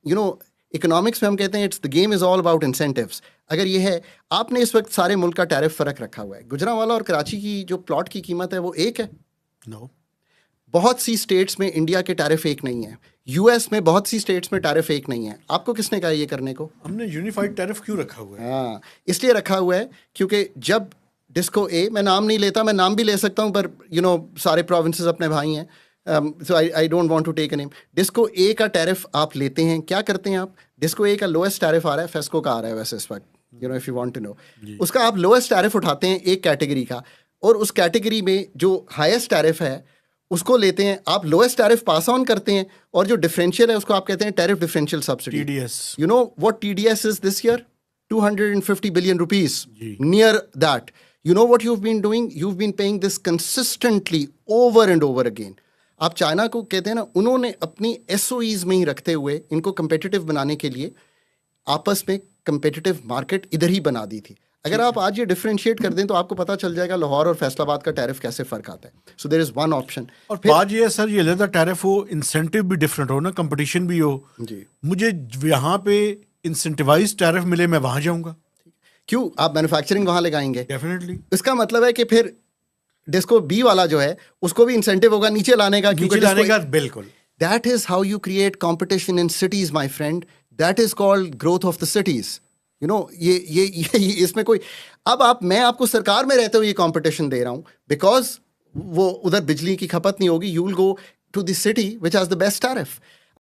Economics में हम कहते हैं it's the game is all about incentives. अगर ये है, आपने इस वक्त सारे मुल्क का टैरिफ फ़र्क रखा हुआ है, गुजरांवाला और कराची की जो प्लॉट की कीमत है वो एक है। नो, बहुत सी स्टेट्स में इंडिया के टैरिफ एक नहीं है, यूएस में बहुत सी स्टेट्स में टैरिफ एक नहीं है। आपको किसने कहा ये करने को? हमने यूनिफाइड टैरिफ क्यों रखा हुआ है? हाँ, इसलिए रखा हुआ है क्योंकि जब डिस्को ए, मैं नाम नहीं लेता, मैं नाम भी ले सकता हूँ पर सारे प्रोविंसेस अपने भाई हैं, so I don't want to take a name. डिस्को ए का टैरिफ आप लेते हैं, क्या करते हैं आप? डिस्को ए का लोएस्ट टैरिफ आ रहा है, फेस्को का आ रहा है वैसे इस वक्त, if you want to know, उसका आप लोएस्ट टैरिफ उठाते हैं एक कैटेगरी का, और उस कैटेगरी में जो हाईएस्ट टैरिफ है उसको लेते हैं, आप लोएस्ट टैरिफ पास ऑन करते हैं, और जो डिफरेंशियल है उसको आप कहते हैं tariff differential subsidy, TDS। You know what TDS is this year? 250 billion rupees. जी। Near that. You know what you've been doing? You've been paying this consistently over and over again. आप China को कहते हैं ना, उन्होंने अपनी SOEs में ही रखते हुए इनको competitive बनाने के लिए आपस में competitive market इधर ही बना दी थी। अगर आप आज ये डिफरेंशिएट कर दें तो आपको पता चल जाएगा लाहौर और फैसलाबाद का टैरिफ कैसे फ़र्क आता है। So there is one option. और बात ये है सर, ये लेदर टैरिफ हो, इंसेंटिव भी डिफरेंट हो ना, कंपटीशन भी हो। जी, मुझे यहाँ पे इंसेंटिवाइज टैरिफ मिले, मैं वहाँ जाऊँगा। क्यों? आप मैन्युफैक्चरिंग वहाँ लगाएंगे, डेफिनेटली। इसका मतलब है कि फिर डिस्को बी वाला जो है उसको भी इंसेंटिव होगा नीचे लाने का, नीचे लाने का, बिल्कुल। That is how you create competition in cities my friend, that is called growth of the cities. ये इसमें कोई, अब मैं आपको सरकार में रहते हुए ये कंपटीशन दे रहा हूँ बिकॉज वो उधर बिजली की खपत नहीं होगी, you will go to the city which has the best tariff.